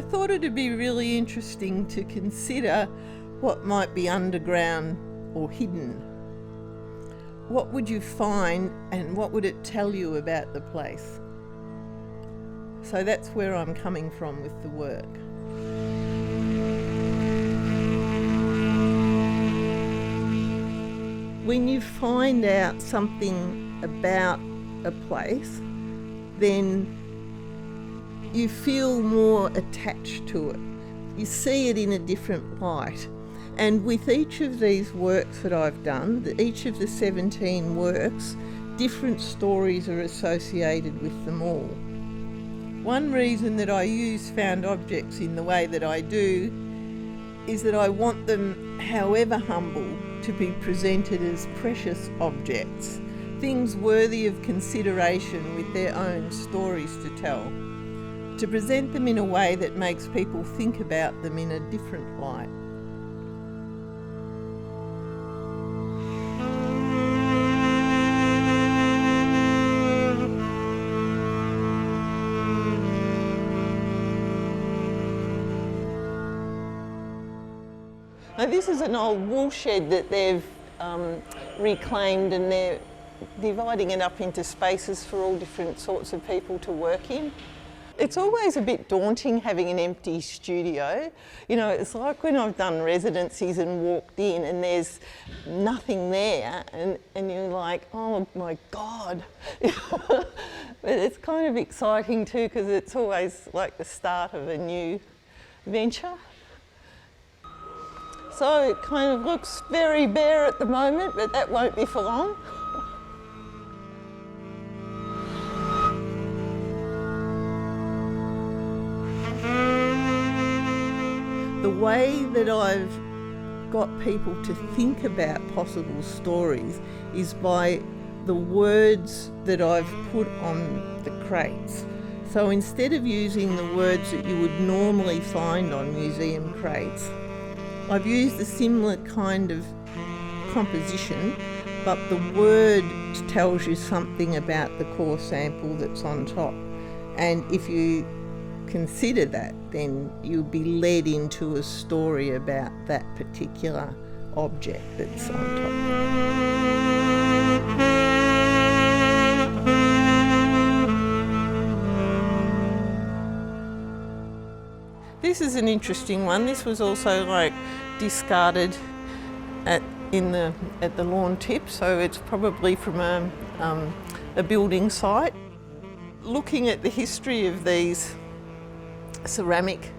thought it'd be really interesting to consider what might be underground or hidden. What would you find and what would it tell you about the place? So that's where I'm coming from with the work. When you find out something about a place, then you feel more attached to it. You see it in a different light. And with each of these works that I've done, each of the 17 works, different stories are associated with them all. One reason that I use found objects in the way that I do is that I want them, however humble, to be presented as precious objects, things worthy of consideration with their own stories to tell, to present them in a way that makes people think about them in a different light. Now, this is an old wool shed that they've reclaimed, and they're dividing it up into spaces for all different sorts of people to work in. It's always a bit daunting having an empty studio. You know, it's like when I've done residencies and walked in and there's nothing there and you're like, oh my God. But it's kind of exciting too, because it's always like the start of a new venture. So it kind of looks very bare at the moment, but that won't be for long. The way that I've got people to think about possible stories is by the words that I've put on the crates. So instead of using the words that you would normally find on museum crates, I've used a similar kind of composition, but the word tells you something about the core sample that's on top. And if you consider that, then you'll be led into a story about that particular object that's on top. This is an interesting one. This was also like discarded at the LORNE tip, so it's probably from a building site. Looking at the history of these ceramic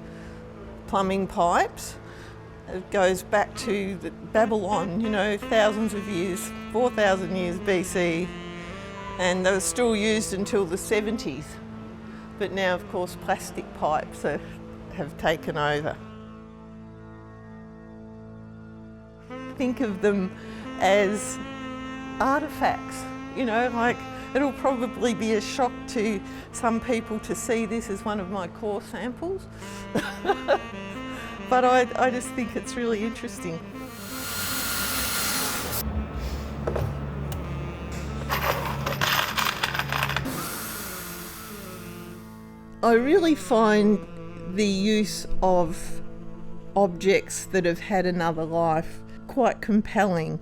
plumbing pipes, it goes back to Babylon, you know, thousands of years, 4,000 years BC, and they were still used until the 70s. But now, of course, plastic pipes have taken over. Think of them as artefacts, you know, like it'll probably be a shock to some people to see this as one of my core samples. But I just think it's really interesting. I really find the use of objects that have had another life quite compelling,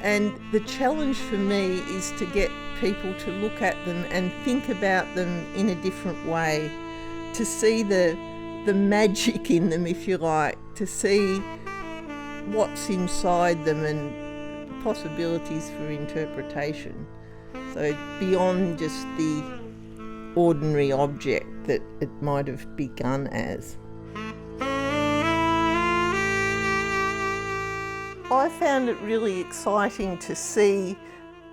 and the challenge for me is to get people to look at them and think about them in a different way, to see the magic in them, if you like, to see what's inside them and possibilities for interpretation. So beyond just the ordinary object that it might have begun as. I found it really exciting to see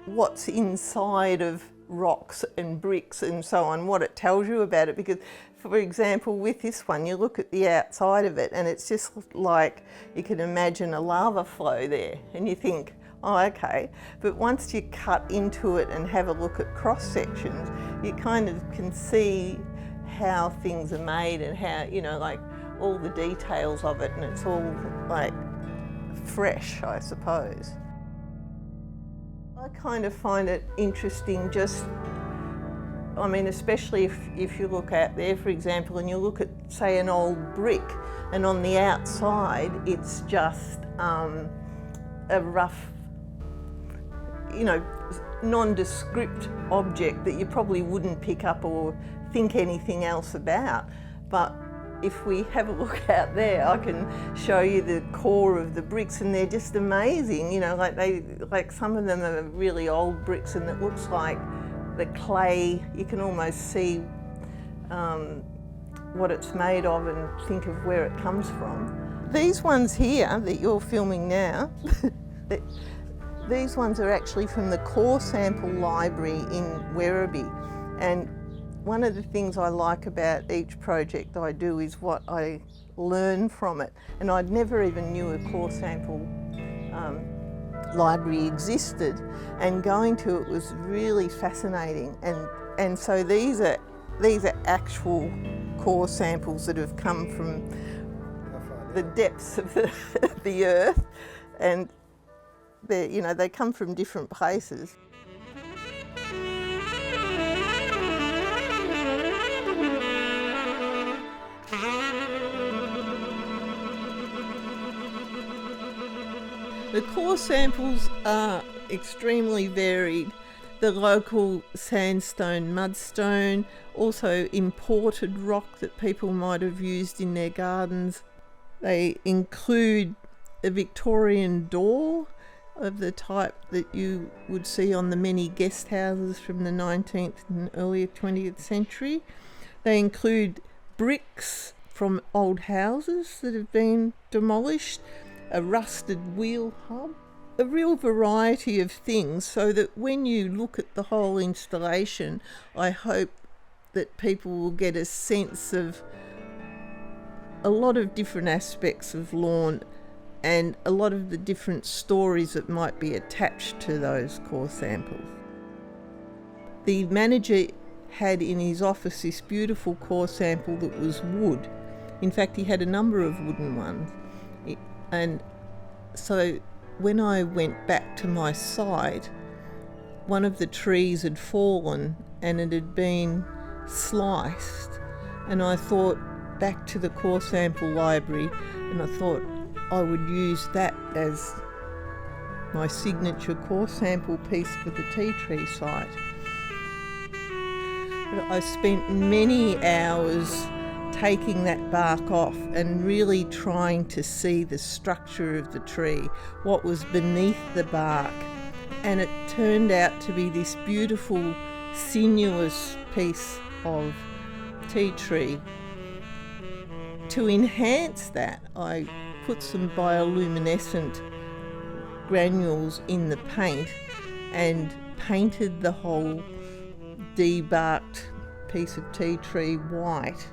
what's inside of rocks and bricks and so on, what it tells you about it, because for example with this one you look at the outside of it and it's just like you can imagine a lava flow there and you think, oh okay, but once you cut into it and have a look at cross sections you kind of can see how things are made and how, you know, like all the details of it, and it's all like fresh, I suppose. I kind of find it interesting just I mean, especially if you look out there, for example, and you look at, say, an old brick, and on the outside it's just a rough, you know, nondescript object that you probably wouldn't pick up or think anything else about. But if we have a look out there, I can show you the core of the bricks, and they're just amazing. You know, like some of them are really old bricks, and it looks like the clay. You can almost see what it's made of and think of where it comes from. These ones here that you're filming now, these ones are actually from the core sample library in Werribee, and one of the things I like about each project I do is what I learn from it. And I'd never even knew a core sample library existed, and going to it was really fascinating. And so these are actual core samples that have come from the depths of the earth, and they come from different places. The core samples are extremely varied. The local sandstone, mudstone, also imported rock that people might have used in their gardens. They include a Victorian door of the type that you would see on the many guest houses from the 19th and earlier 20th century. They include bricks from old houses that have been demolished, a rusted wheel hub, a real variety of things, so that when you look at the whole installation, I hope that people will get a sense of a lot of different aspects of Lorne and a lot of the different stories that might be attached to those core samples. The manager had in his office this beautiful core sample that was wood. In fact, he had a number of wooden ones. And so when I went back to my site, one of the trees had fallen and it had been sliced, and I thought back to the core sample library, and I thought I would use that as my signature core sample piece for the tea tree site. But I spent many hours taking that bark off and really trying to see the structure of the tree, what was beneath the bark. And it turned out to be this beautiful, sinuous piece of tea tree. To enhance that, I put some bioluminescent granules in the paint and painted the whole debarked piece of tea tree white.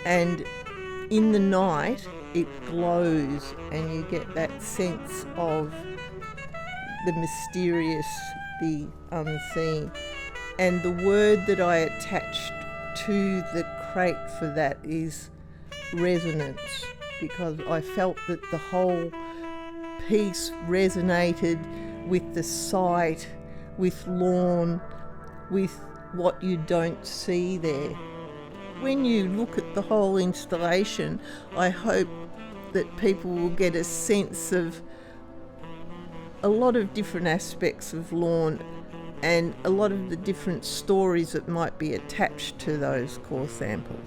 And in the night it glows and you get that sense of the mysterious, the unseen. And the word that I attached to the crate for that is resonance, because I felt that the whole piece resonated with the site, with Lorne, with what you don't see there. When you look at the whole installation, I hope that people will get a sense of a lot of different aspects of Lorne and a lot of the different stories that might be attached to those core samples.